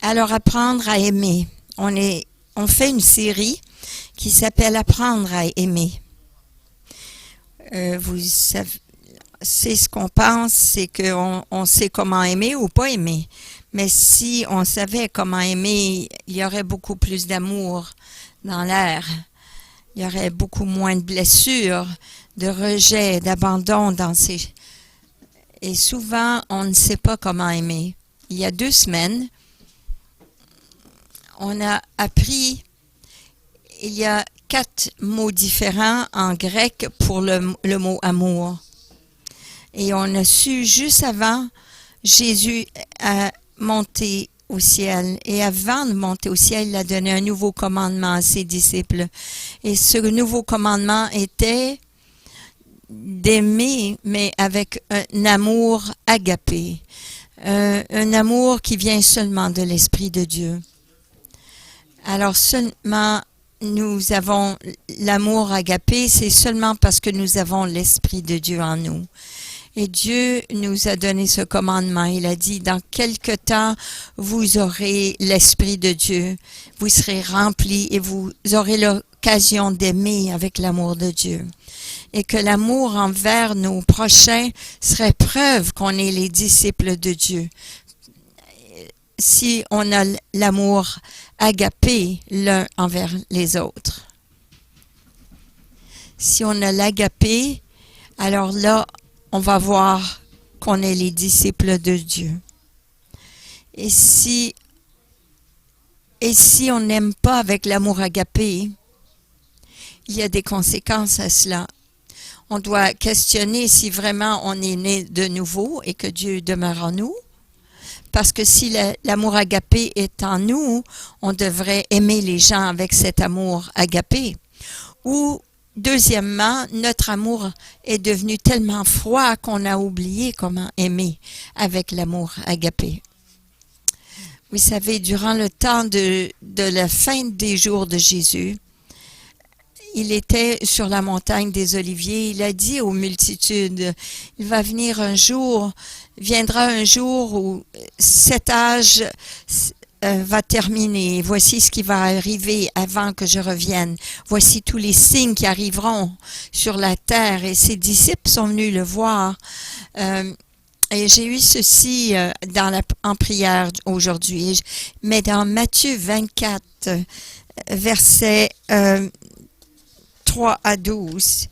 Alors, apprendre à aimer. On fait une série qui s'appelle Apprendre à aimer. Vous savez, c'est ce qu'on pense, c'est qu'on sait comment aimer ou pas aimer. Mais si on savait comment aimer, il y aurait beaucoup plus d'amour dans l'air. Il y aurait beaucoup moins de blessures, de rejet, d'abandon dans ces... Et souvent, on ne sait pas comment aimer. Il y a 2 semaines, on a appris, il y a 4 mots différents en grec pour le mot amour. Et on a su juste avant, Jésus a monté au ciel. Et avant de monter au ciel, il a donné un nouveau commandement à ses disciples. Et ce nouveau commandement était d'aimer, mais avec un amour agapé. Un amour qui vient seulement de l'Esprit de Dieu. Alors seulement nous avons l'amour agapé, c'est seulement parce que nous avons l'Esprit de Dieu en nous. Et Dieu nous a donné ce commandement. Il a dit, dans quelque temps, vous aurez l'Esprit de Dieu. Vous serez remplis et vous aurez l'occasion d'aimer avec l'amour de Dieu. Et que l'amour envers nos prochains serait preuve qu'on est les disciples de Dieu. Si on a l'amour agapé l'un envers les autres. Si on a l'agapé, alors là, on va voir qu'on est les disciples de Dieu. Et si on n'aime pas avec l'amour agapé, il y a des conséquences à cela. On doit questionner si vraiment on est né de nouveau et que Dieu demeure en nous. Parce que si l'amour agapé est en nous, on devrait aimer les gens avec cet amour agapé. Ou, deuxièmement, notre amour est devenu tellement froid qu'on a oublié comment aimer avec l'amour agapé. Vous savez, durant le temps de la fin des jours de Jésus, il était sur la montagne des Oliviers. Il a dit aux multitudes, il va venir un jour, viendra un jour où cet âge va terminer. Voici ce qui va arriver avant que je revienne. Voici tous les signes qui arriveront sur la terre. Et ses disciples sont venus le voir. Et j'ai eu ceci en prière aujourd'hui. Mais dans Matthieu 24, verset 3 à 12,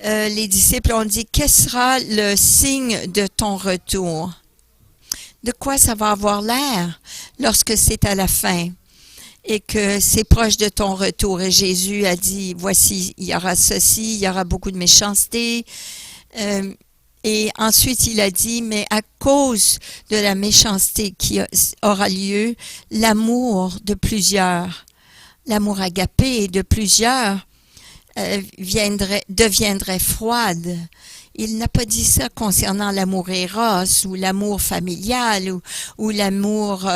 les disciples ont dit, quel sera le signe de ton retour? De quoi ça va avoir l'air lorsque c'est à la fin et que c'est proche de ton retour? Et Jésus a dit, voici, il y aura ceci, il y aura beaucoup de méchanceté. Et ensuite, il a dit, mais à cause de la méchanceté qui aura lieu, l'amour de plusieurs, l'amour agapé de plusieurs, deviendrait froide. Il n'a pas dit ça concernant l'amour éros ou l'amour familial ou l'amour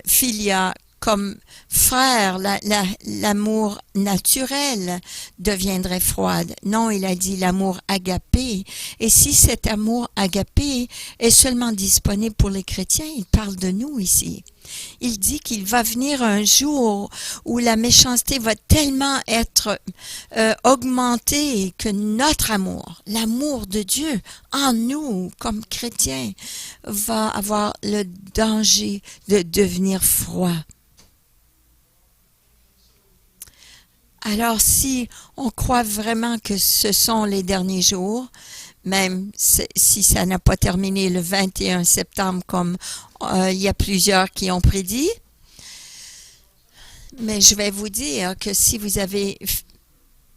filia comme frère, l'amour naturel deviendrait froide. Non, il a dit l'amour agapé. Et si cet amour agapé est seulement disponible pour les chrétiens, il parle de nous ici. Il dit qu'il va venir un jour où la méchanceté va tellement être augmentée que notre amour, l'amour de Dieu en nous comme chrétiens, va avoir le danger de devenir froid. Alors, si on croit vraiment que ce sont les derniers jours, même si ça n'a pas terminé le 21 septembre comme il y a plusieurs qui ont prédit, mais je vais vous dire que si vous avez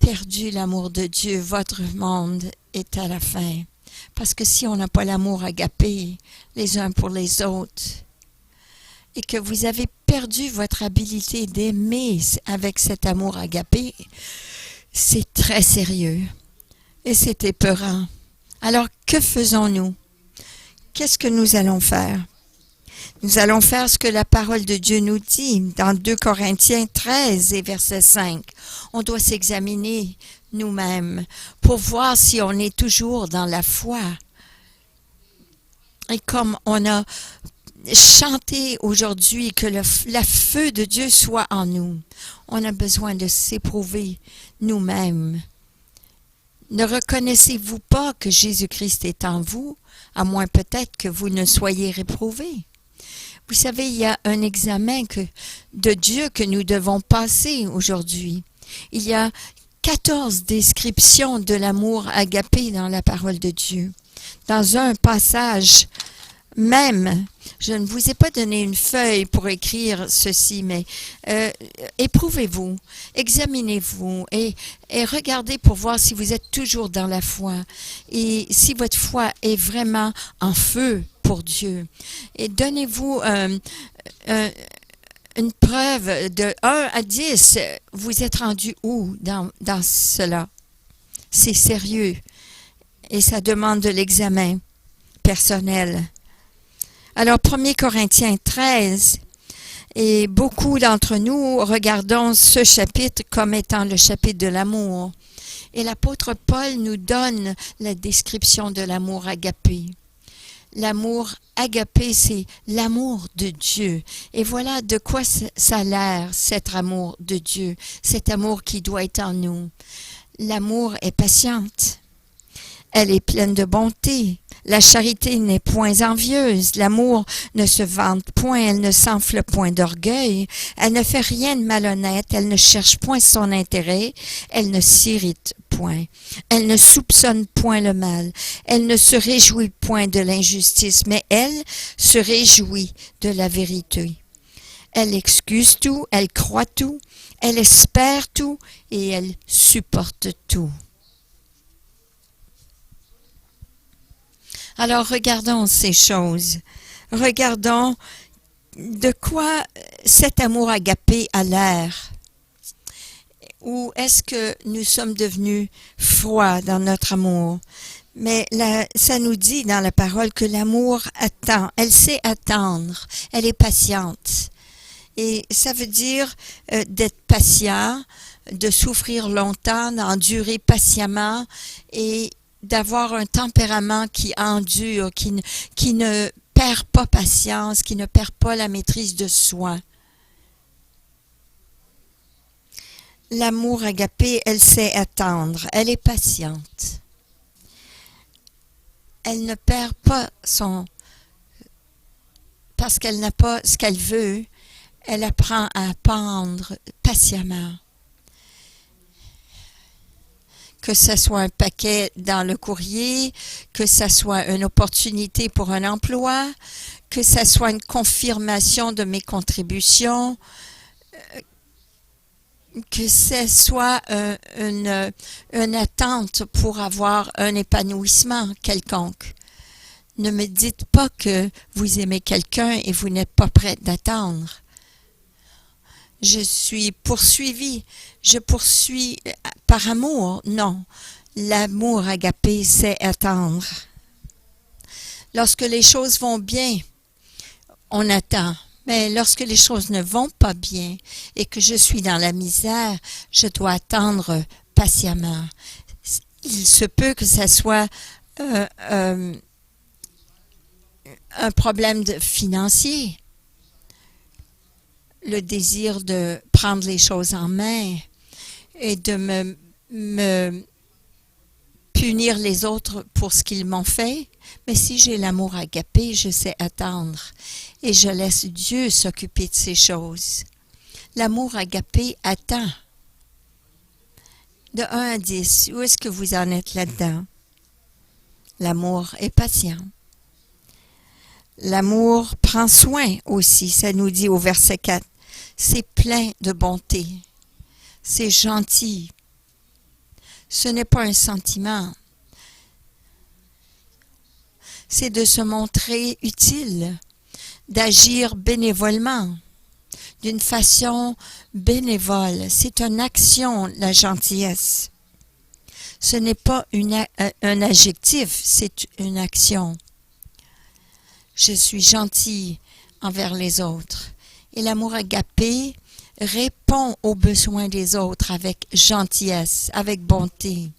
perdu l'amour de Dieu, votre monde est à la fin. Parce que si on n'a pas l'amour agapé les uns pour les autres, et que vous avez perdu votre habilité d'aimer avec cet amour agapé, c'est très sérieux et c'est épeurant. Alors, que faisons-nous? Qu'est-ce que nous allons faire? Nous allons faire ce que la parole de Dieu nous dit dans 2 Corinthiens 13 et verset 5. On doit s'examiner nous-mêmes pour voir si on est toujours dans la foi. Et comme on a chanté aujourd'hui que la feu de Dieu soit en nous, on a besoin de s'éprouver nous-mêmes. Ne reconnaissez-vous pas que Jésus-Christ est en vous, à moins peut-être que vous ne soyez réprouvés? Vous savez, il y a un examen de Dieu que nous devons passer aujourd'hui. Il y a 14 descriptions de l'amour agapé dans la parole de Dieu. Dans un passage même, je ne vous ai pas donné une feuille pour écrire ceci, mais éprouvez-vous, examinez-vous et regardez pour voir si vous êtes toujours dans la foi et si votre foi est vraiment en feu pour Dieu. Et donnez-vous une preuve de 1 à 10. Vous êtes rendu où dans cela? C'est sérieux et ça demande de l'examen personnel. Alors, 1 Corinthiens 13, et beaucoup d'entre nous regardons ce chapitre comme étant le chapitre de l'amour. Et l'apôtre Paul nous donne la description de l'amour agapé. L'amour agapé, c'est l'amour de Dieu. Et voilà de quoi ça a l'air, cet amour de Dieu, cet amour qui doit être en nous. L'amour est patiente. Elle est pleine de bonté. La charité n'est point envieuse. L'amour ne se vante point. Elle ne s'enfle point d'orgueil. Elle ne fait rien de malhonnête. Elle ne cherche point son intérêt. Elle ne s'irrite point. Elle ne soupçonne point le mal. Elle ne se réjouit point de l'injustice, mais elle se réjouit de la vérité. Elle excuse tout. Elle croit tout. Elle espère tout et elle supporte tout. Alors, regardons ces choses. Regardons de quoi cet amour agapé a l'air. Ou est-ce que nous sommes devenus froids dans notre amour? Mais ça nous dit dans la parole que l'amour attend. Elle sait attendre. Elle est patiente. Et ça veut dire d'être patient, de souffrir longtemps, d'endurer patiemment et d'avoir un tempérament qui endure, qui ne perd pas patience, qui ne perd pas la maîtrise de soi. L'amour agapé, elle sait attendre, elle est patiente. Elle ne perd pas parce qu'elle n'a pas ce qu'elle veut, elle apprend à attendre patiemment. Que ce soit un paquet dans le courrier, que ce soit une opportunité pour un emploi, que ce soit une confirmation de mes contributions, que ce soit une attente pour avoir un épanouissement quelconque. Ne me dites pas que vous aimez quelqu'un et vous n'êtes pas prêt d'attendre. Je suis poursuivie, je poursuis par amour. Non, l'amour agapé, c'est attendre. Lorsque les choses vont bien, on attend. Mais lorsque les choses ne vont pas bien et que je suis dans la misère, je dois attendre patiemment. Il se peut que ça soit un problème financier. Le désir de prendre les choses en main et de me punir les autres pour ce qu'ils m'ont fait. Mais si j'ai l'amour agapé, je sais attendre et je laisse Dieu s'occuper de ces choses. L'amour agapé attend. De 1 à 10, où est-ce que vous en êtes là-dedans? L'amour est patient. L'amour prend soin aussi, ça nous dit au verset 4. C'est plein de bonté. C'est gentil. Ce n'est pas un sentiment. C'est de se montrer utile, d'agir bénévolement, d'une façon bénévole. C'est une action, la gentillesse. Ce n'est pas un adjectif, c'est une action. Je suis gentil envers les autres. Et l'amour agapé répond aux besoins des autres avec gentillesse, avec bonté.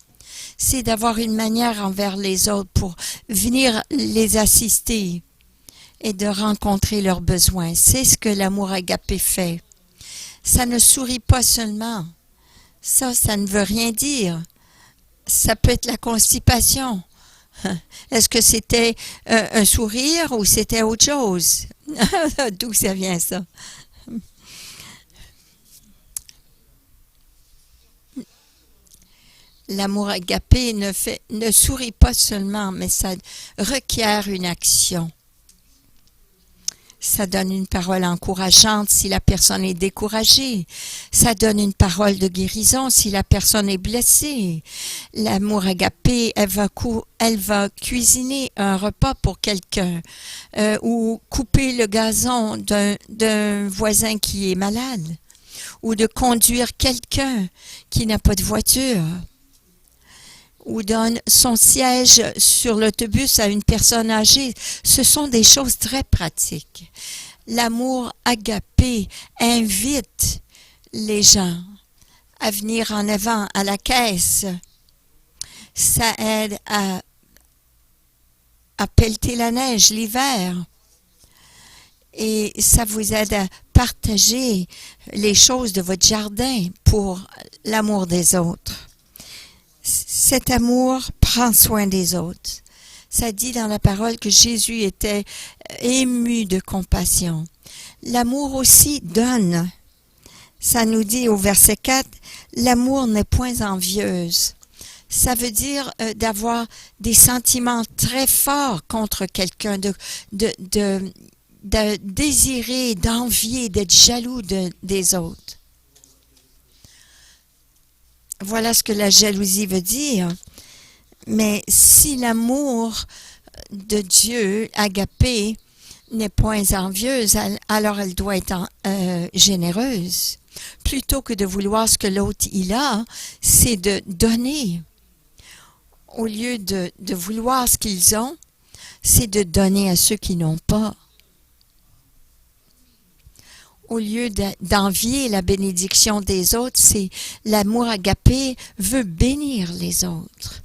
C'est d'avoir une manière envers les autres pour venir les assister et de rencontrer leurs besoins. C'est ce que l'amour agapé fait. Ça ne sourit pas seulement. Ça ne veut rien dire. Ça peut être la constipation. Est-ce que c'était un sourire ou c'était autre chose? D'où ça vient, ça? L'amour agapé ne sourit pas seulement, mais ça requiert une action. Ça donne une parole encourageante si la personne est découragée. Ça donne une parole de guérison si la personne est blessée. L'amour agapé, elle va cuisiner un repas pour quelqu'un ou couper le gazon d'un voisin qui est malade ou de conduire quelqu'un qui n'a pas de voiture ou donne son siège sur l'autobus à une personne âgée. Ce sont des choses très pratiques. L'amour agapé invite les gens à venir en avant à la caisse. Ça aide à pelleter la neige l'hiver. Et ça vous aide à partager les choses de votre jardin pour l'amour des autres. Cet amour prend soin des autres. Ça dit dans la parole que Jésus était ému de compassion. L'amour aussi donne. Ça nous dit au verset 4, l'amour n'est point envieuse. Ça veut dire d'avoir des sentiments très forts contre quelqu'un, de désirer, d'envier, d'être jaloux des autres. Voilà ce que la jalousie veut dire. Mais si l'amour de Dieu, agapé, n'est point envieuse, alors elle doit être généreuse. Plutôt que de vouloir ce que l'autre il a, c'est de donner. Au lieu de vouloir ce qu'ils ont, c'est de donner à ceux qui n'ont pas. Au lieu d'envier la bénédiction des autres, c'est l'amour agapé veut bénir les autres.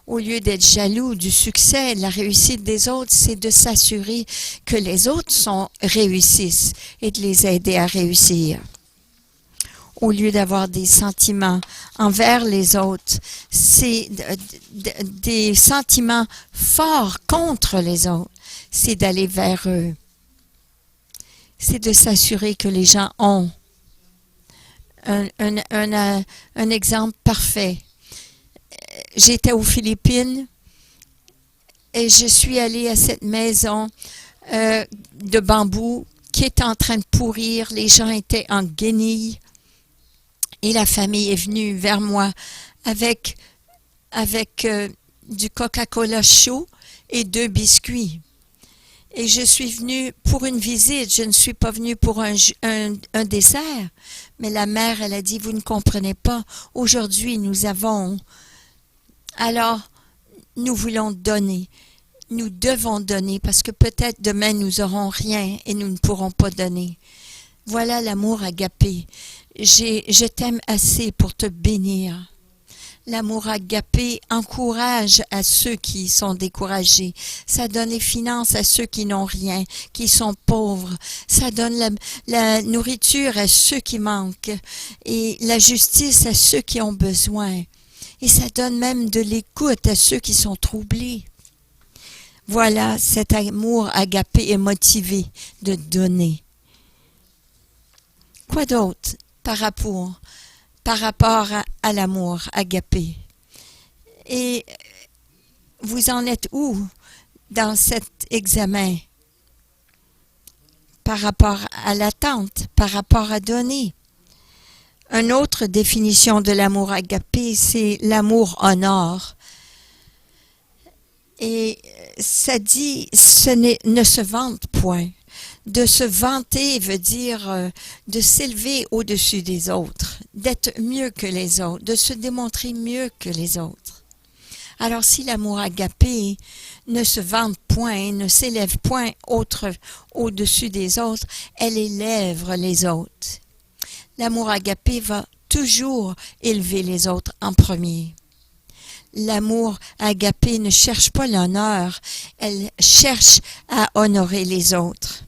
Au lieu d'être jaloux du succès, de la réussite des autres, c'est de s'assurer que les autres réussissent et de les aider à réussir. Au lieu d'avoir des sentiments envers les autres, c'est des sentiments forts contre les autres. C'est d'aller vers eux. C'est de s'assurer que les gens ont un exemple parfait. J'étais aux Philippines et je suis allée à cette maison de bambou qui est en train de pourrir. Les gens étaient en guenilles et la famille est venue vers moi avec du Coca-Cola chaud et 2 biscuits. Et je suis venue pour une visite, je ne suis pas venue pour un dessert. Mais la mère, elle a dit, vous ne comprenez pas, aujourd'hui nous avons... Alors, nous voulons donner. Nous devons donner parce que peut-être demain nous n'aurons rien et nous ne pourrons pas donner. Voilà l'amour agapé. Je t'aime assez pour te bénir. L'amour agapé encourage à ceux qui sont découragés. Ça donne les finances à ceux qui n'ont rien, qui sont pauvres. Ça donne la nourriture à ceux qui manquent et la justice à ceux qui ont besoin. Et ça donne même de l'écoute à ceux qui sont troublés. Voilà, cet amour agapé est motivé de donner. Quoi d'autre par rapport à l'amour agapé? Et vous en êtes où dans cet examen par rapport à l'attente, par rapport à donner? Une autre définition de l'amour agapé, c'est l'amour honore. Et ça dit, ne se vante point. De se vanter veut dire de s'élever au-dessus des autres, d'être mieux que les autres, de se démontrer mieux que les autres. Alors si l'amour agapé ne se vante point, ne s'élève point au-dessus des autres, elle élève les autres. L'amour agapé va toujours élever les autres en premier. L'amour agapé ne cherche pas l'honneur, elle cherche à honorer les autres.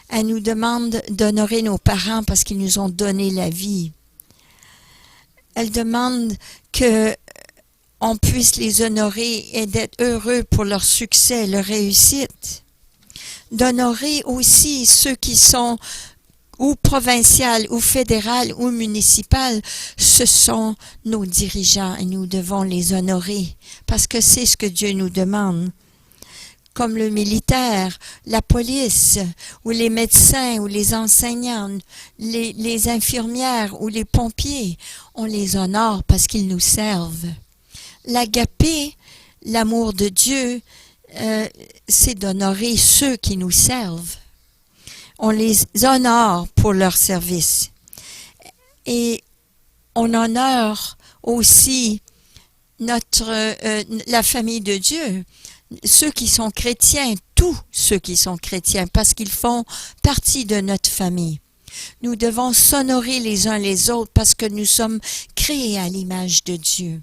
Elle nous demande d'honorer nos parents parce qu'ils nous ont donné la vie. Elle demande que on puisse les honorer et d'être heureux pour leur succès, leur réussite. D'honorer aussi ceux qui sont ou provinciales, ou fédérales, ou municipales, ce sont nos dirigeants et nous devons les honorer parce que c'est ce que Dieu nous demande. Comme le militaire, la police, ou les médecins, ou les enseignants, les infirmières, ou les pompiers, on les honore parce qu'ils nous servent. L'agapé, l'amour de Dieu, c'est d'honorer ceux qui nous servent. On les honore pour leur service. Et on honore aussi la famille de Dieu, ceux qui sont chrétiens, tous ceux qui sont chrétiens, parce qu'ils font partie de notre famille. Nous devons s'honorer les uns les autres parce que nous sommes créés à l'image de Dieu.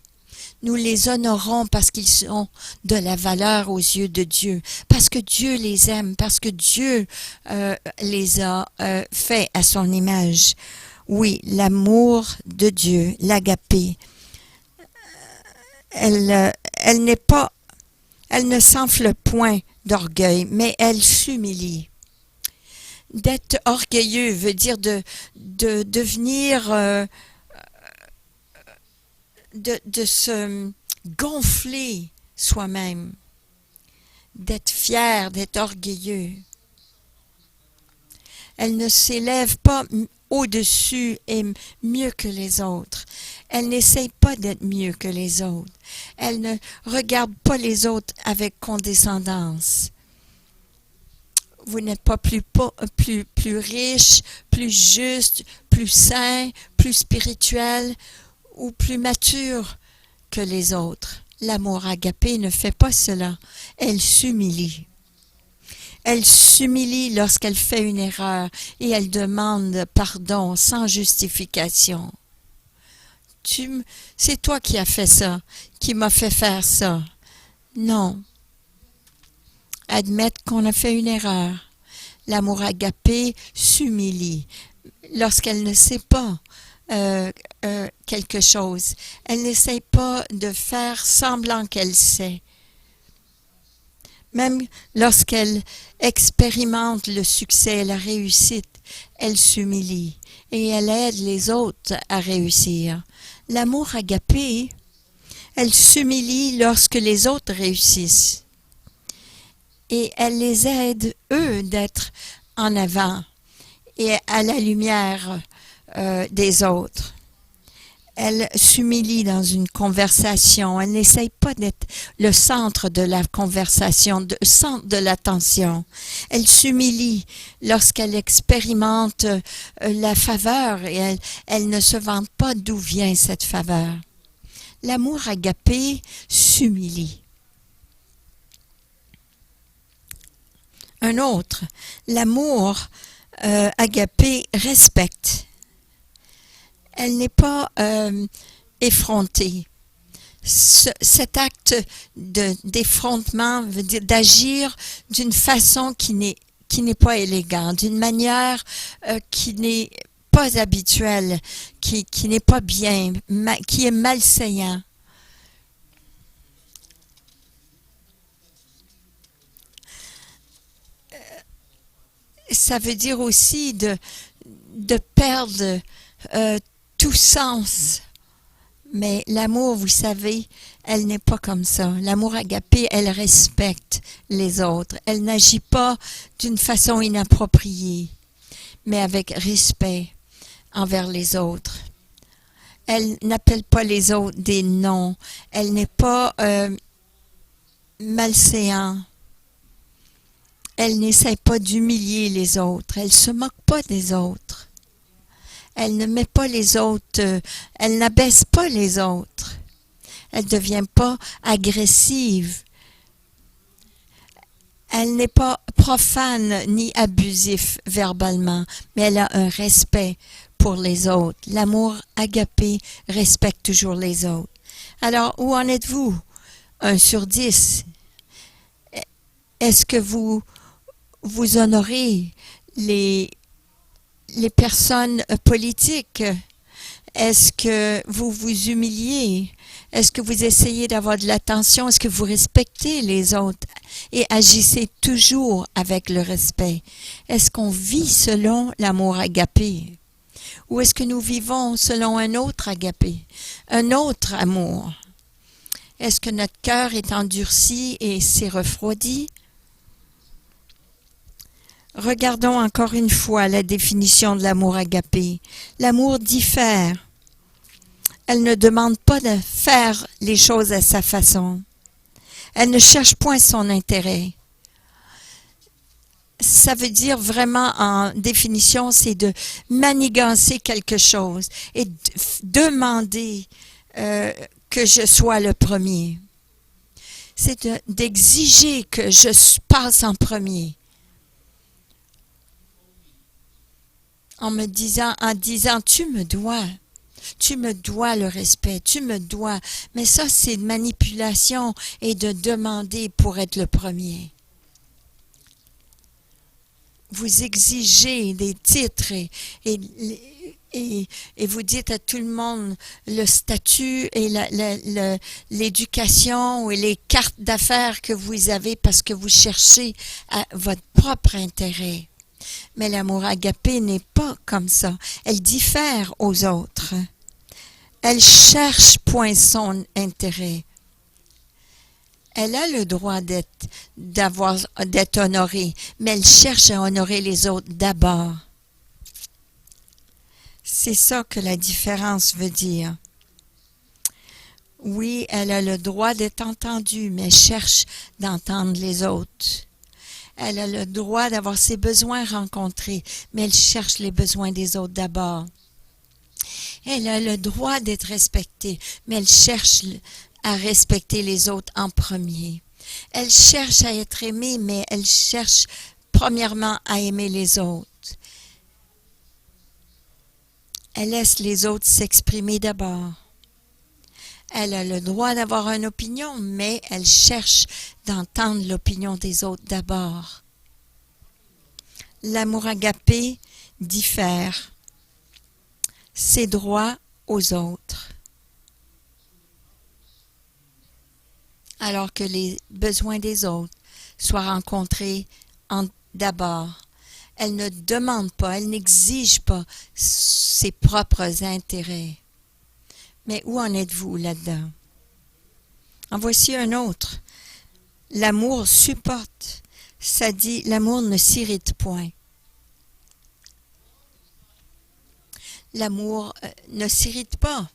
Nous les honorons parce qu'ils sont de la valeur aux yeux de Dieu, parce que Dieu les aime, parce que Dieu les a faits à son image. Oui, l'amour de Dieu, l'agapé, elle ne s'enfle point d'orgueil, mais elle s'humilie. D'être orgueilleux veut dire de devenir... de se gonfler soi-même, d'être fier, d'être orgueilleux. Elle ne s'élève pas au-dessus et mieux que les autres. Elle n'essaye pas d'être mieux que les autres. Elle ne regarde pas les autres avec condescendance. Vous n'êtes pas plus riche, plus juste, plus sain, plus spirituel ou plus mature que les autres. L'amour agapé ne fait pas cela. Elle s'humilie. Elle s'humilie lorsqu'elle fait une erreur et elle demande pardon sans justification. C'est toi qui as fait ça, qui m'as fait faire ça. Non. Admettre qu'on a fait une erreur. L'amour agapé s'humilie lorsqu'elle ne sait pas quelque chose. Elle n'essaie pas de faire semblant qu'elle sait. Même lorsqu'elle expérimente le succès et la réussite, elle s'humilie et elle aide les autres à réussir. L'amour agapé, elle s'humilie lorsque les autres réussissent et elle les aide, eux, d'être en avant et à la lumière des autres. Elle s'humilie dans une conversation. Elle n'essaye pas d'être le centre de la conversation, le centre de l'attention. Elle s'humilie lorsqu'elle expérimente la faveur et elle ne se vante pas d'où vient cette faveur. L'amour agapé s'humilie. Un autre, l'amour agapé respecte. Elle n'est pas effrontée. Cet acte d'effrontement veut dire d'agir d'une façon qui n'est pas élégante, d'une manière qui n'est pas habituelle, qui n'est pas bien, qui est malséant. Ça veut dire aussi de perdre tout sens. Mais l'amour, vous savez, elle n'est pas comme ça. L'amour agapé, elle respecte les autres. Elle n'agit pas d'une façon inappropriée, mais avec respect envers les autres. Elle n'appelle pas les autres des noms. Elle n'est pas malséante. Elle n'essaie pas d'humilier les autres. Elle ne se moque pas des autres. Elle ne met pas les autres, elle n'abaisse pas les autres. Elle ne devient pas agressive. Elle n'est pas profane ni abusif verbalement, mais elle a un respect pour les autres. L'amour agapé respecte toujours les autres. Alors, où en êtes-vous? 1 sur 10. Est-ce que vous honorez les personnes politiques? Est-ce que vous vous humiliez? Est-ce que vous essayez d'avoir de l'attention? Est-ce que vous respectez les autres et agissez toujours avec le respect? Est-ce qu'on vit selon l'amour agapé? Ou est-ce que nous vivons selon un autre agapé, un autre amour? Est-ce que notre cœur est endurci et s'est refroidi? Regardons encore une fois la définition de l'amour agapé. L'amour diffère. Elle ne demande pas de faire les choses à sa façon. Elle ne cherche point son intérêt. Ça veut dire vraiment, en définition, c'est de manigancer quelque chose et demander que je sois le premier. C'est d'exiger que je passe en premier. En disant, tu me dois le respect, tu me dois. Mais ça, c'est de manipulation et de demander pour être le premier. Vous exigez des titres et vous dites à tout le monde le statut et l'éducation et les cartes d'affaires que vous avez parce que vous cherchez à votre propre intérêt. Mais l'amour agapé n'est pas comme ça. Elle diffère aux autres. Elle cherche point son intérêt. Elle a le droit d'être honorée, mais elle cherche à honorer les autres d'abord. C'est ça que la différence veut dire. Oui, elle a le droit d'être entendue, mais elle cherche d'entendre les autres. Elle a le droit d'avoir ses besoins rencontrés, mais elle cherche les besoins des autres d'abord. Elle a le droit d'être respectée, mais elle cherche à respecter les autres en premier. Elle cherche à être aimée, mais elle cherche premièrement à aimer les autres. Elle laisse les autres s'exprimer d'abord. Elle a le droit d'avoir une opinion, mais elle cherche d'entendre l'opinion des autres d'abord. L'amour agapé diffère ses droits aux autres, alors que les besoins des autres soient rencontrés d'abord. Elle ne demande pas, elle n'exige pas ses propres intérêts. Mais où en êtes-vous là-dedans? En voici un autre. L'amour supporte. Ça dit, l'amour ne s'irrite point. L'amour ne s'irrite pas.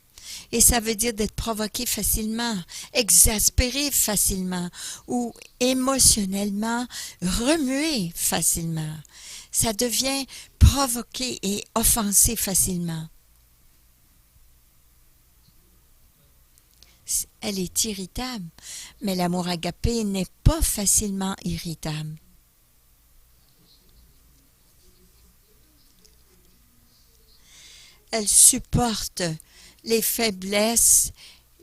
Et ça veut dire d'être provoqué facilement, exaspéré facilement ou émotionnellement remué facilement. Ça devient provoqué et offensé facilement. Elle est irritable, mais l'amour agapé n'est pas facilement irritable. Elle supporte les faiblesses,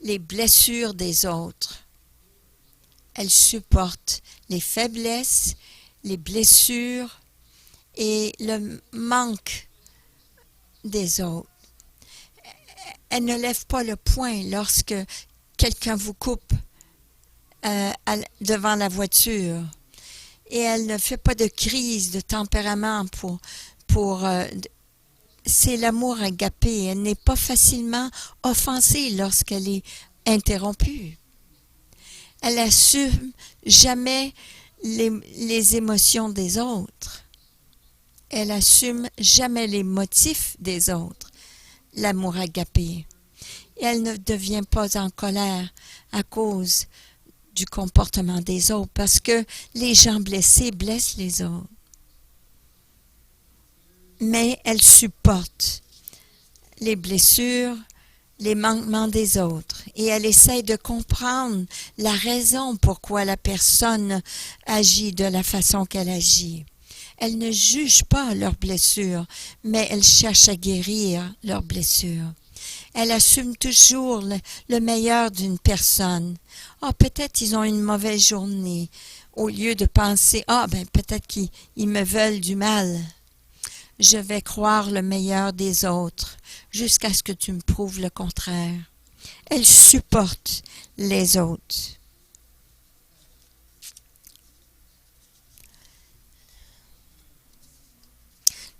les blessures des autres. Elle supporte les faiblesses, les blessures et le manque des autres. Elle ne lève pas le poing lorsque quelqu'un vous coupe devant la voiture. Et elle ne fait pas de crise de tempérament c'est l'amour agapé. Elle n'est pas facilement offensée lorsqu'elle est interrompue. Elle assume jamais les émotions des autres. Elle assume jamais les motifs des autres. L'amour agapé. Et elle ne devient pas en colère à cause du comportement des autres, parce que les gens blessés blessent les autres. Mais elle supporte les blessures, les manquements des autres, et elle essaie de comprendre la raison pourquoi la personne agit de la façon qu'elle agit. Elle ne juge pas leurs blessures, mais elle cherche à guérir leurs blessures. Elle assume toujours le meilleur d'une personne. Ah, peut-être ils ont une mauvaise journée. Au lieu de penser, peut-être qu'ils me veulent du mal. Je vais croire le meilleur des autres jusqu'à ce que tu me prouves le contraire. Elle supporte les autres.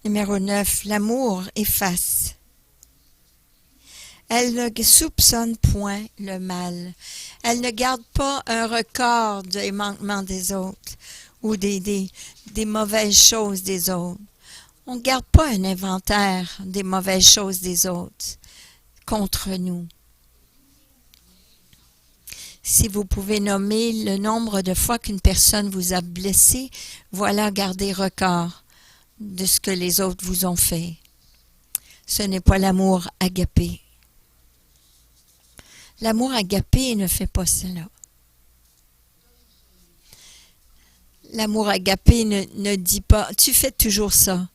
Numéro 9, l'amour efface. Elle ne soupçonne point le mal. Elle ne garde pas un record des manquements des autres ou des mauvaises choses des autres. On ne garde pas un inventaire des mauvaises choses des autres contre nous. Si vous pouvez nommer le nombre de fois qu'une personne vous a blessé, voilà, gardez record de ce que les autres vous ont fait. Ce n'est pas l'amour agapé. L'amour agapé ne fait pas cela. L'amour agapé ne dit pas « tu fais toujours ça ».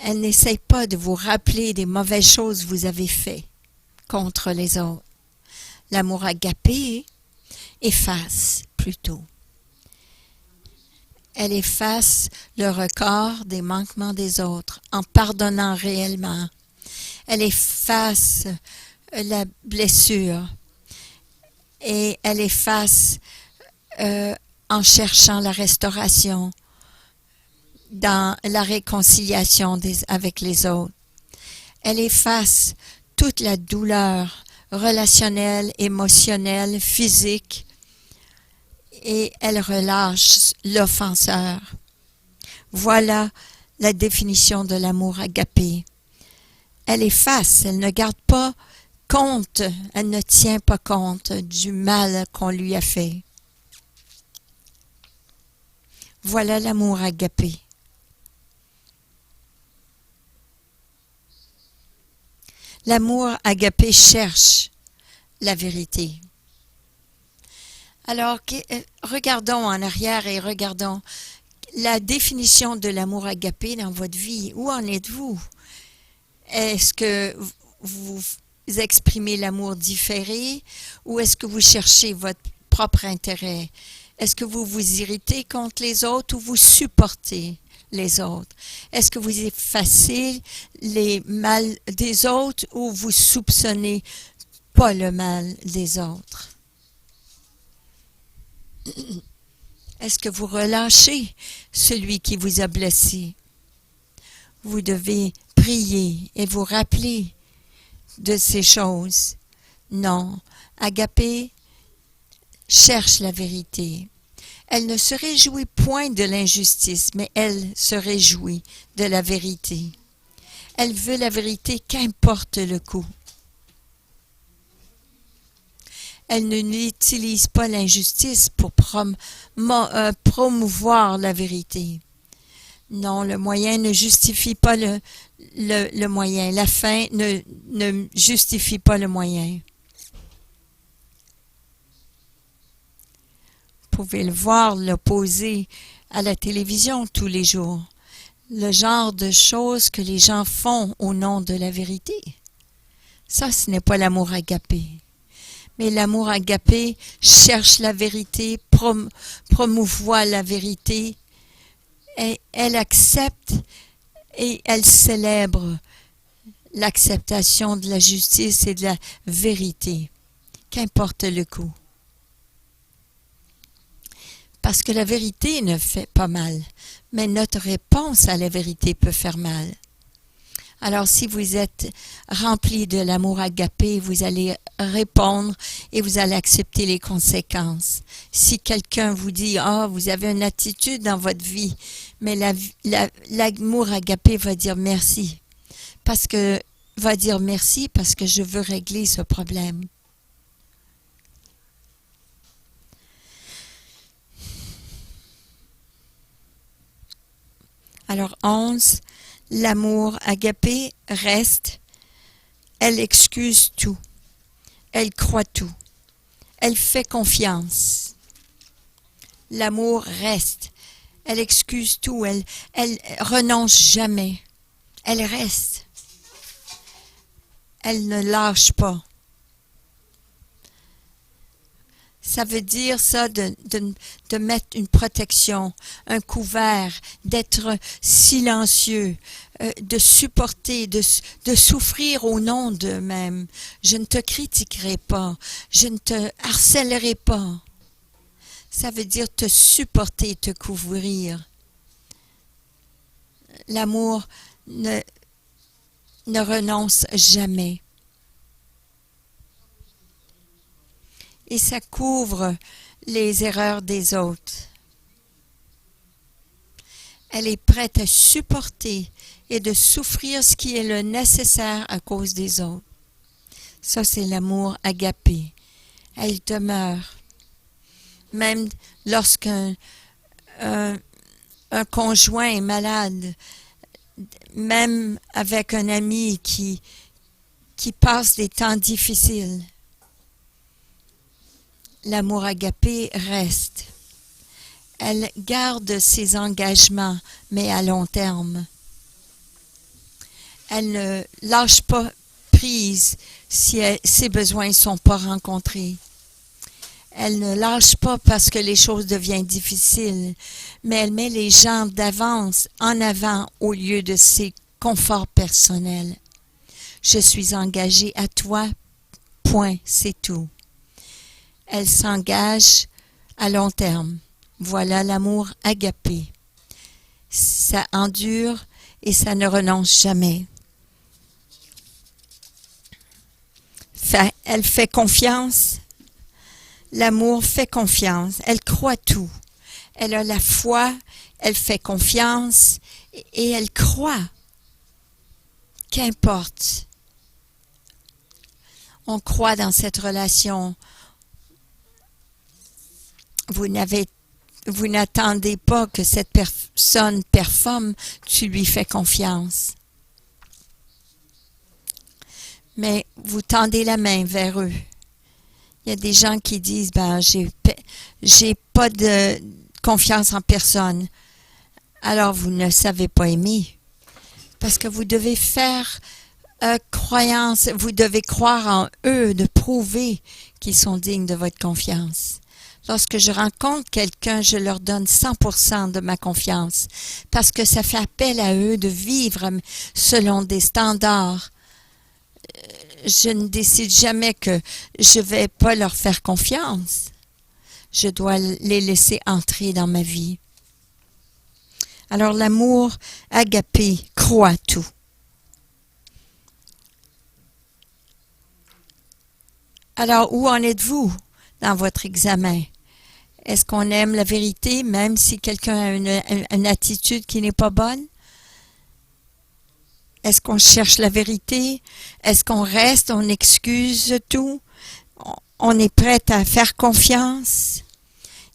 Elle n'essaye pas de vous rappeler des mauvaises choses que vous avez faites contre les autres. L'amour agapé efface plutôt. Elle efface le record des manquements des autres en pardonnant réellement. Elle efface la blessure et elle efface en cherchant la restauration dans la réconciliation avec les autres. Elle efface toute la douleur relationnelle, émotionnelle, physique, et elle relâche l'offenseur. Voilà la définition de l'amour agapé. Elle efface, elle ne garde pas compte, elle ne tient pas compte du mal qu'on lui a fait. Voilà l'amour agapé. L'amour agapé cherche la vérité. Alors, regardons en arrière et regardons la définition de l'amour agapé dans votre vie. Où en êtes-vous? Est-ce que vous exprimez l'amour différé ou est-ce que vous cherchez votre propre intérêt? Est-ce que vous vous irritez contre les autres ou vous supportez les autres? Est-ce que vous effacez les mal des autres ou vous soupçonnez pas le mal des autres? Est-ce que vous relâchez celui qui vous a blessé? Vous devez prier et vous rappeler de ces choses. Non, Agapé cherche la vérité. Elle ne se réjouit point de l'injustice, mais elle se réjouit de la vérité. Elle veut la vérité, qu'importe le coût. Elle n'utilise pas l'injustice pour promouvoir la vérité. Non, le moyen ne justifie pas le moyen. La fin ne justifie pas le moyen. Vous pouvez le voir, l'opposer à la télévision tous les jours. Le genre de choses que les gens font au nom de la vérité. Ça, ce n'est pas l'amour agapé. Mais l'amour agapé cherche la vérité, promouvoit la vérité. Et elle accepte et elle célèbre l'acceptation de la justice et de la vérité, qu'importe le coût. Parce que la vérité ne fait pas mal, mais notre réponse à la vérité peut faire mal. Alors, si vous êtes rempli de l'amour agapé, vous allez répondre et vous allez accepter les conséquences. Si quelqu'un vous dit « Ah, vous avez une attitude dans votre vie », mais l'amour agapé va dire « Merci ». Va dire « Merci parce que je veux régler ce problème ». Alors, 11, l'amour agapé reste, elle excuse tout, elle croit tout, elle fait confiance. L'amour reste, elle excuse tout, elle renonce jamais, elle reste. Elle ne lâche pas. Ça veut dire ça de mettre une protection, un couvert, d'être silencieux, de supporter, de souffrir au nom d'eux-mêmes. Je ne te critiquerai pas, je ne te harcèlerai pas. Ça veut dire te supporter, te couvrir. L'amour ne renonce jamais. Et ça couvre les erreurs des autres. Elle est prête à supporter et de souffrir ce qui est le nécessaire à cause des autres. Ça, c'est l'amour agapé. Elle demeure. Même lorsqu'un conjoint est malade, même avec un ami qui passe des temps difficiles, l'amour agapé reste. Elle garde ses engagements, mais à long terme. Elle ne lâche pas prise si ses besoins ne sont pas rencontrés. Elle ne lâche pas parce que les choses deviennent difficiles, mais elle met les gens d'avance en avant au lieu de ses conforts personnels. Je suis engagée à toi, point, c'est tout. Elle s'engage à long terme. Voilà l'amour agapé. Ça endure et ça ne renonce jamais. Elle fait confiance. L'amour fait confiance. Elle croit tout. Elle a la foi, elle fait confiance et elle croit. Qu'importe. On croit dans cette relation. Vous n'attendez pas que cette personne performe, tu lui fais confiance. Mais vous tendez la main vers eux. Il y a des gens qui disent, j'ai pas de confiance en personne. Alors vous ne savez pas aimer. Parce que vous devez faire croyance, vous devez croire en eux, de prouver qu'ils sont dignes de votre confiance. Lorsque je rencontre quelqu'un, je leur donne 100% de ma confiance parce que ça fait appel à eux de vivre selon des standards. Je ne décide jamais que je vais pas leur faire confiance. Je dois les laisser entrer dans ma vie. Alors l'amour agapé croit tout. Alors où en êtes-vous dans votre examen? Est-ce qu'on aime la vérité, même si quelqu'un a une attitude qui n'est pas bonne? Est-ce qu'on cherche la vérité? Est-ce qu'on reste, on excuse tout? On est prêt à faire confiance,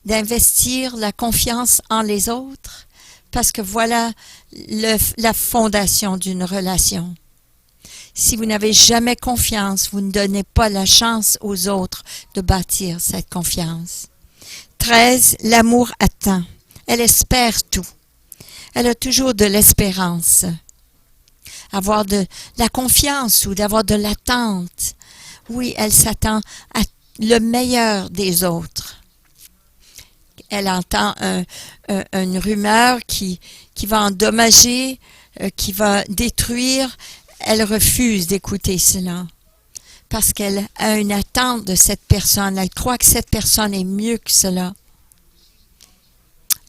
d'investir la confiance en les autres? Parce que voilà la fondation d'une relation. Si vous n'avez jamais confiance, vous ne donnez pas la chance aux autres de bâtir cette confiance. 13. L'amour attend. Elle espère tout. Elle a toujours de l'espérance. Avoir de la confiance ou d'avoir de l'attente. Oui, elle s'attend à le meilleur des autres. Elle entend une rumeur qui va endommager, qui va détruire. Elle refuse d'écouter cela. Parce qu'elle a une attente de cette personne. Elle croit que cette personne est mieux que cela.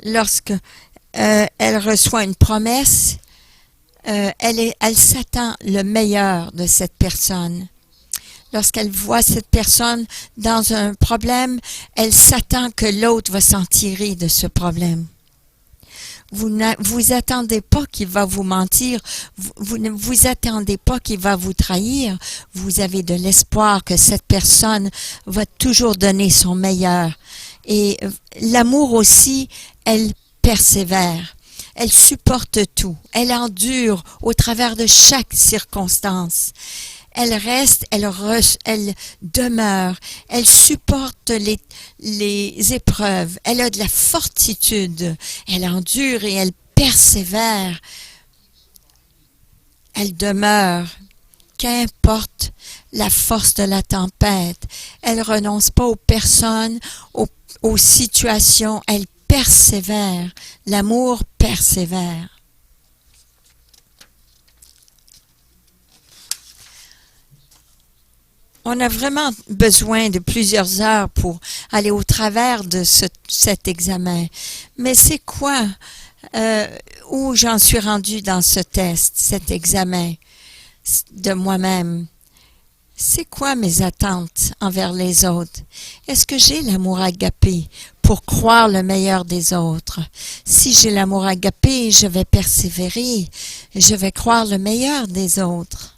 Lorsque elle reçoit une promesse, elle s'attend le meilleur de cette personne. Lorsqu'elle voit cette personne dans un problème, elle s'attend que l'autre va s'en tirer de ce problème. Vous attendez pas qu'il va vous mentir, vous ne vous attendez pas qu'il va vous trahir. Vous avez de l'espoir que cette personne va toujours donner son meilleur. Et l'amour aussi, elle persévère. Elle supporte tout. Elle endure au travers de chaque circonstance. Elle reste, elle demeure, elle supporte les épreuves, elle a de la fortitude, elle endure et elle persévère. Elle demeure qu'importe la force de la tempête, elle renonce pas aux personnes, aux situations, elle persévère. L'amour persévère. On a vraiment besoin de plusieurs heures pour aller au travers de cet examen. Mais c'est quoi où j'en suis rendue dans ce test, cet examen de moi-même? C'est quoi mes attentes envers les autres? Est-ce que j'ai l'amour agapé pour croire le meilleur des autres? Si j'ai l'amour agapé, je vais persévérer, je vais croire le meilleur des autres.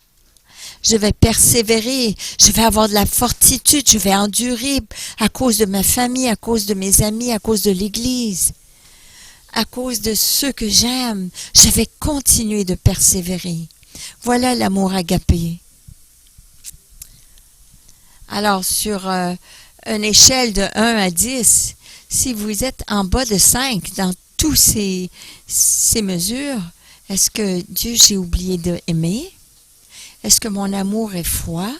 Je vais persévérer, je vais avoir de la fortitude, je vais endurer à cause de ma famille, à cause de mes amis, à cause de l'Église, à cause de ceux que j'aime. Je vais continuer de persévérer. Voilà l'amour agapé. Alors, sur une échelle de 1 à 10, si vous êtes en bas de 5 dans toutes ces mesures, est-ce que Dieu, j'ai oublié d'aimer? Est-ce que mon amour est froid,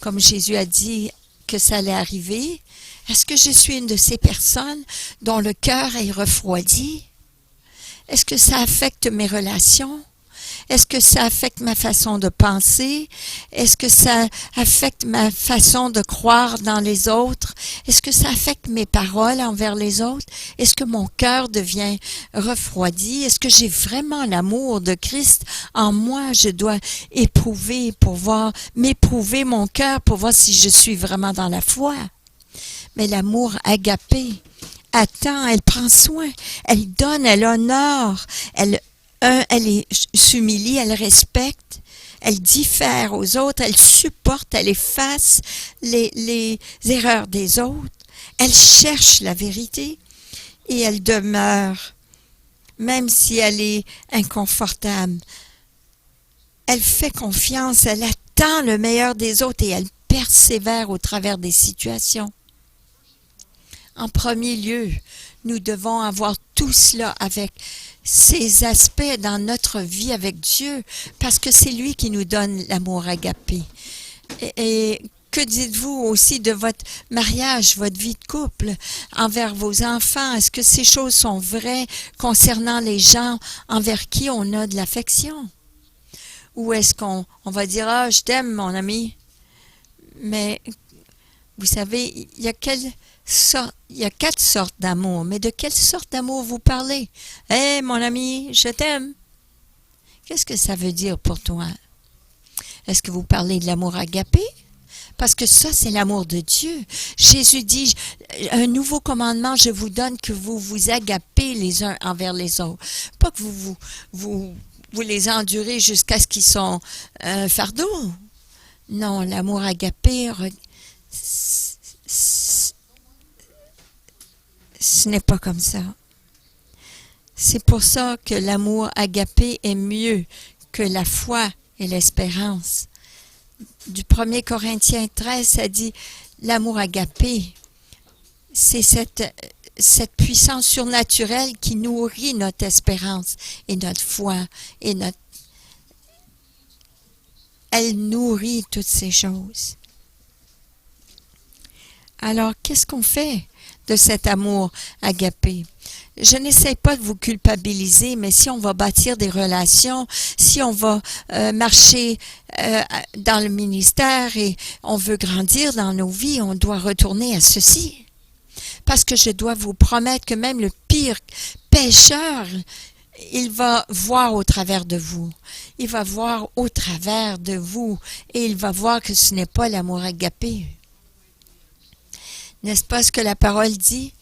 comme Jésus a dit que ça allait arriver? Est-ce que je suis une de ces personnes dont le cœur est refroidi? Est-ce que ça affecte mes relations? Est-ce que ça affecte ma façon de penser? Est-ce que ça affecte ma façon de croire dans les autres? Est-ce que ça affecte mes paroles envers les autres? Est-ce que mon cœur devient refroidi? Est-ce que j'ai vraiment l'amour de Christ en moi? Je dois éprouver m'éprouver mon cœur pour voir si je suis vraiment dans la foi. Mais l'amour agapé attend, elle prend soin, elle donne, elle honore, elle s'humilie, elle respecte, elle diffère aux autres, elle supporte, elle efface les erreurs des autres, elle cherche la vérité et elle demeure, même si elle est inconfortable. Elle fait confiance, elle attend le meilleur des autres et elle persévère au travers des situations. En premier lieu, nous devons avoir tout cela avec ces aspects dans notre vie avec Dieu, parce que c'est lui qui nous donne l'amour agapé. Et que dites-vous aussi de votre mariage, votre vie de couple, envers vos enfants? Est-ce que ces choses sont vraies concernant les gens envers qui on a de l'affection? Ou est-ce qu'on va dire « Ah, je t'aime, mon ami », mais vous savez, il y a 4 sortes d'amour. Mais de quelle sorte d'amour vous parlez? « Hé, mon ami, je t'aime. » Qu'est-ce que ça veut dire pour toi? Est-ce que vous parlez de l'amour agapé? Parce que ça, c'est l'amour de Dieu. Jésus dit, un nouveau commandement, je vous donne, que vous vous agapez les uns envers les autres. Pas que vous les endurez jusqu'à ce qu'ils sont un fardeau. Non, l'amour agapé, ce n'est pas comme ça. C'est pour ça que l'amour agapé est mieux que la foi et l'espérance. Du 1 Corinthiens 13, ça dit l'amour agapé, c'est cette puissance surnaturelle qui nourrit notre espérance et notre foi et elle nourrit toutes ces choses. Alors, qu'est-ce qu'on fait de cet amour agapé? Je n'essaie pas de vous culpabiliser, mais si on va bâtir des relations, si on va marcher dans le ministère et on veut grandir dans nos vies, on doit retourner à ceci. Parce que je dois vous promettre que même le pire pécheur, il va voir au travers de vous. Il va voir au travers de vous et il va voir que ce n'est pas l'amour agapé. N'est-ce pas ce que la parole dit?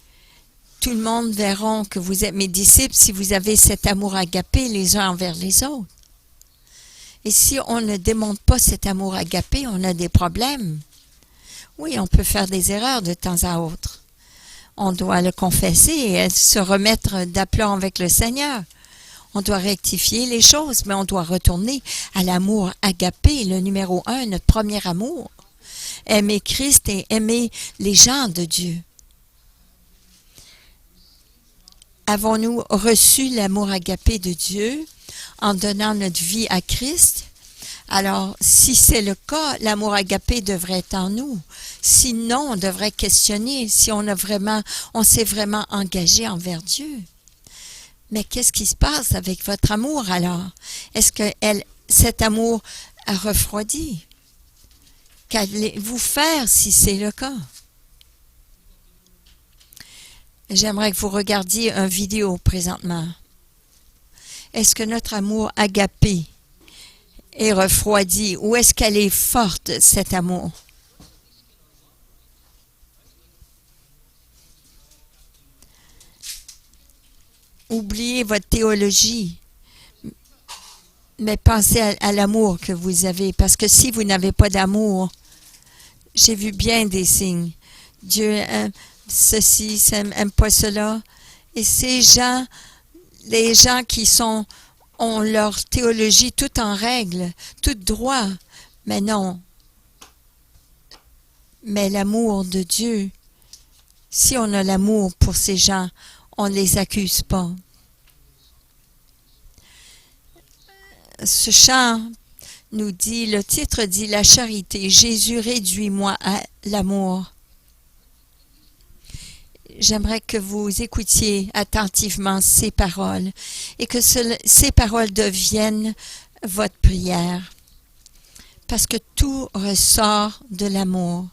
Tout le monde verra que vous êtes mes disciples si vous avez cet amour agapé les uns envers les autres. Et si on ne démontre pas cet amour agapé, on a des problèmes. Oui, on peut faire des erreurs de temps à autre. On doit le confesser et se remettre d'aplomb avec le Seigneur. On doit rectifier les choses, mais on doit retourner à l'amour agapé, le numéro 1, notre premier amour. Aimer Christ et aimer les gens de Dieu. Avons-nous reçu l'amour agapé de Dieu en donnant notre vie à Christ? Alors, si c'est le cas, l'amour agapé devrait être en nous. Sinon, on devrait questionner si on s'est vraiment engagé envers Dieu. Mais qu'est-ce qui se passe avec votre amour alors? Est-ce que cet amour a refroidi? Qu'allez-vous faire si c'est le cas? J'aimerais que vous regardiez une vidéo présentement. Est-ce que notre amour agapé est refroidi ou est-ce qu'elle est forte, cet amour? Oubliez votre théologie, mais pensez à l'amour que vous avez, parce que si vous n'avez pas d'amour, j'ai vu bien des signes. Dieu aime ceci, aime pas cela. Et ces gens, les gens qui ont leur théologie tout en règle, tout droit, mais non. Mais l'amour de Dieu, si on a l'amour pour ces gens, on ne les accuse pas. Ce chant nous dit, le titre dit « La charité, Jésus réduis-moi à l'amour ». J'aimerais que vous écoutiez attentivement ces paroles et que ces paroles deviennent votre prière, parce que tout ressort de l'amour.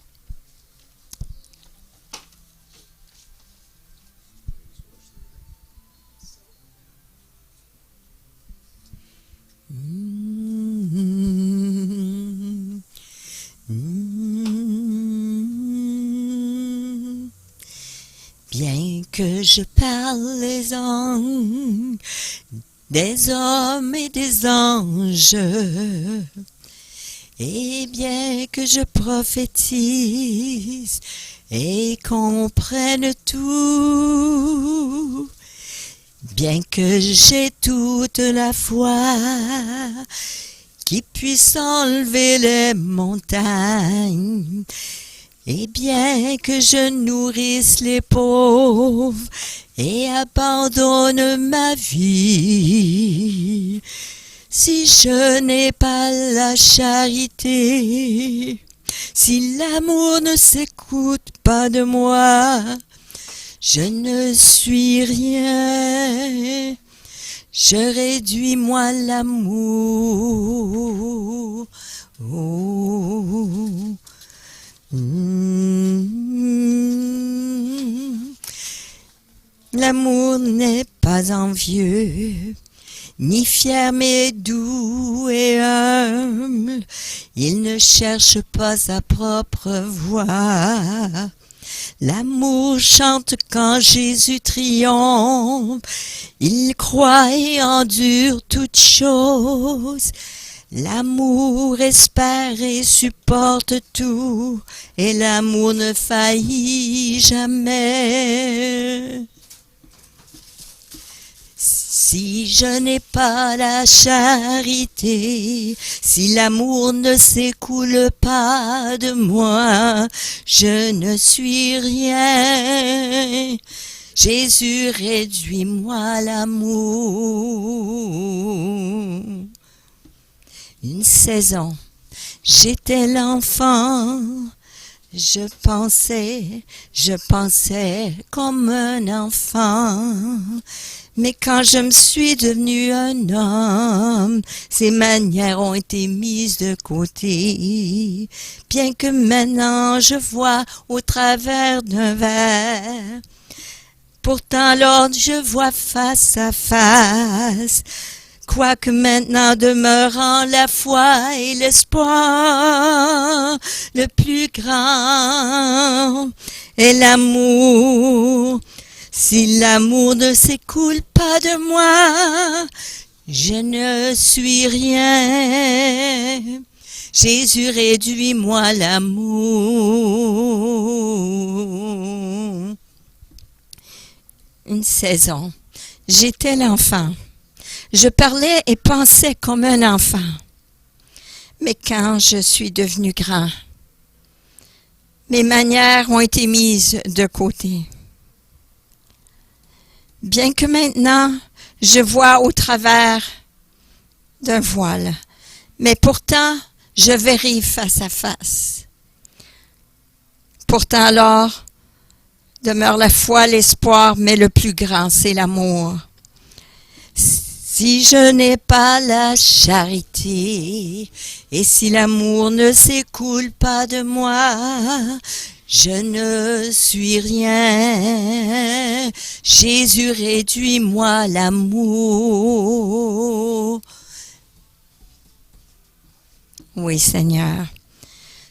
Bien que je parle des hommes et des anges, et bien que je prophétise et comprenne tout, bien que j'ai toute la foi qui puisse enlever les montagnes, et bien que je nourrisse les pauvres et abandonne ma vie, si je n'ai pas la charité, si l'amour ne s'écoute pas de moi, je ne suis rien. Je réduis moi l'amour. L'amour n'est pas envieux, ni fier mais doux et humble. Il ne cherche pas sa propre voix. L'amour chante quand Jésus triomphe. Il croit et endure toutes choses. L'amour espère et supporte tout. Et l'amour ne faillit jamais. Si je n'ai pas la charité, si l'amour ne s'écoule pas de moi, je ne suis rien. Jésus, réduis-moi l'amour. Une saison, j'étais l'enfant. Je pensais comme un enfant. Mais quand je me suis devenu un homme, ces manières ont été mises de côté. Bien que maintenant je vois au travers d'un verre, pourtant l'ordre je vois face à face. Quoique maintenant demeurant la foi et l'espoir, le plus grand est l'amour. Si l'amour ne s'écoule pas de moi, je ne suis rien. Jésus, réduis-moi l'amour. Une saison, j'étais l'enfant. Je parlais et pensais comme un enfant. Mais quand je suis devenu grand, mes manières ont été mises de côté. Bien que maintenant, je vois au travers d'un voile, Mais pourtant, je verrai face à face. Pourtant alors, demeure la foi, l'espoir, mais le plus grand, c'est l'amour. Si je n'ai pas la charité, et si l'amour ne s'écoule pas de moi, je ne suis rien. Jésus, réduis-moi l'amour. Oui, Seigneur.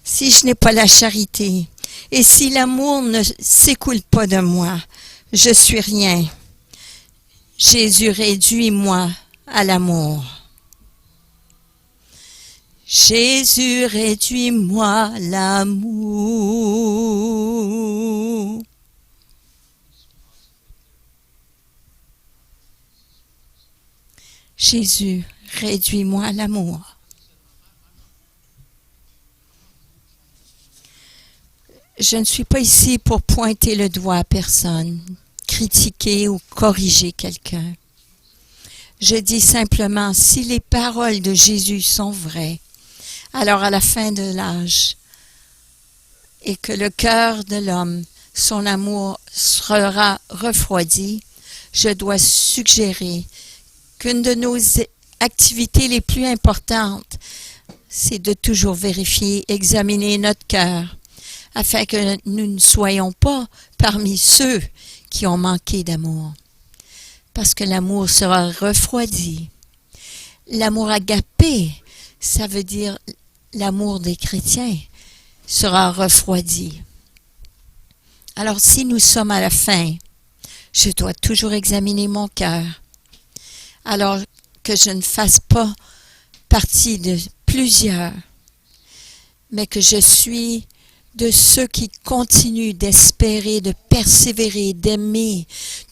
Si je n'ai pas la charité, et si l'amour ne s'écoule pas de moi, je suis rien. Jésus, réduis-moi à l'amour. Jésus, réduis-moi l'amour. Jésus, réduis-moi l'amour. Je ne suis pas ici pour pointer le doigt à personne, critiquer ou corriger quelqu'un. Je dis simplement, si les paroles de Jésus sont vraies, alors à la fin de l'âge, et que le cœur de l'homme, son amour sera refroidi, je dois suggérer qu'une de nos activités les plus importantes, c'est de toujours vérifier, examiner notre cœur, afin que nous ne soyons pas parmi ceux qui ont manqué d'amour. Parce que l'amour sera refroidi. L'amour agapé, ça veut dire l'amour des chrétiens, sera refroidi. Alors si nous sommes à la fin, je dois toujours examiner mon cœur. Alors que je ne fasse pas partie de plusieurs, mais que je suis de ceux qui continuent d'espérer, de persévérer, d'aimer.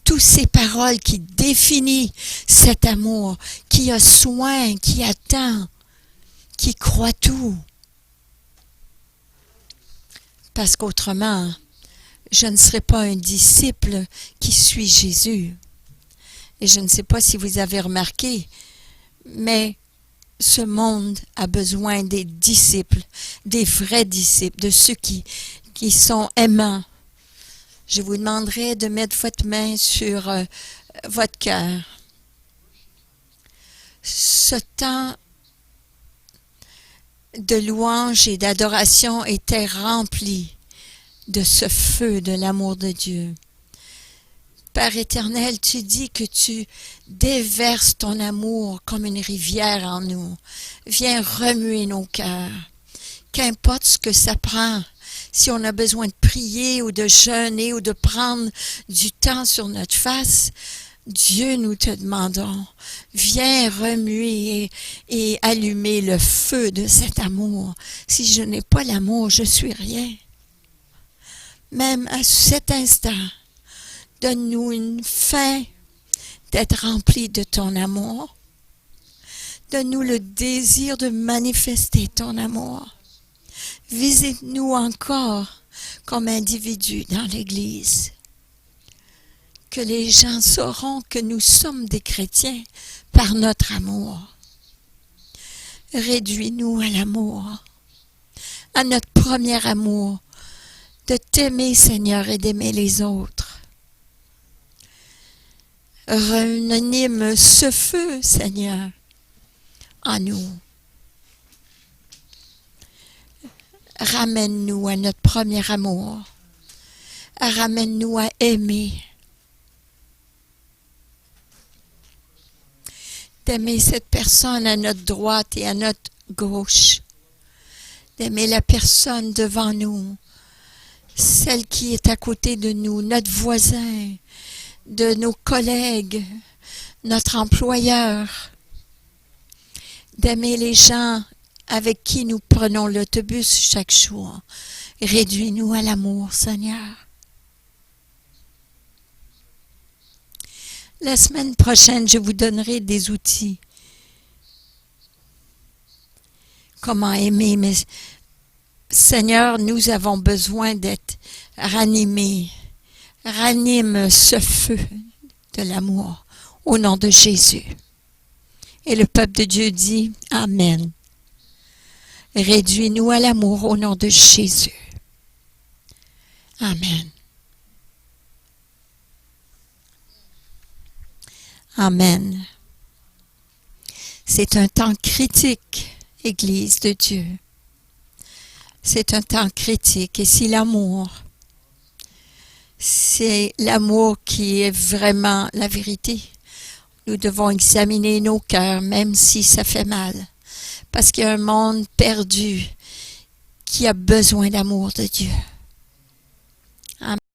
Toutes ces paroles qui définissent cet amour, qui a soin, qui attend, qui croit tout. Parce qu'autrement, je ne serai pas un disciple qui suit Jésus. Et je ne sais pas si vous avez remarqué, mais ce monde a besoin des disciples, des vrais disciples, de ceux qui sont aimants. Je vous demanderai de mettre votre main sur votre cœur. Ce temps de louange et d'adoration était rempli de ce feu de l'amour de Dieu. Père éternel, tu dis que tu déverses ton amour comme une rivière en nous. Viens remuer nos cœurs. Qu'importe ce que ça prend, si on a besoin de prier ou de jeûner ou de prendre du temps sur notre face, Dieu, nous te demandons, viens remuer et allumer le feu de cet amour. Si je n'ai pas l'amour, je suis rien. Même à cet instant, donne-nous une faim d'être remplis de ton amour. Donne-nous le désir de manifester ton amour. Visite-nous encore comme individus dans l'Église. Que les gens sauront que nous sommes des chrétiens par notre amour. Réduis-nous à l'amour, à notre premier amour, de t'aimer, Seigneur, et d'aimer les autres. Ranime ce feu, Seigneur, en nous. Ramène-nous à notre premier amour. Ramène-nous à aimer. D'aimer cette personne à notre droite et à notre gauche. D'aimer la personne devant nous. Celle qui est à côté de nous, notre voisin, de nos collègues, notre employeur. D'aimer les gens avec qui nous prenons l'autobus chaque jour. Réduis-nous à l'amour, Seigneur. La semaine prochaine, je vous donnerai des outils. Comment aimer, mais Seigneur, nous avons besoin d'être ranimés. Ranime ce feu de l'amour au nom de Jésus. Et le peuple de Dieu dit Amen. Réduis-nous à l'amour au nom de Jésus. Amen. Amen. C'est un temps critique, Église de Dieu. C'est un temps critique. Et si l'amour, c'est l'amour qui est vraiment la vérité, nous devons examiner nos cœurs, même si ça fait mal. Parce qu'il y a un monde perdu qui a besoin d'amour de Dieu.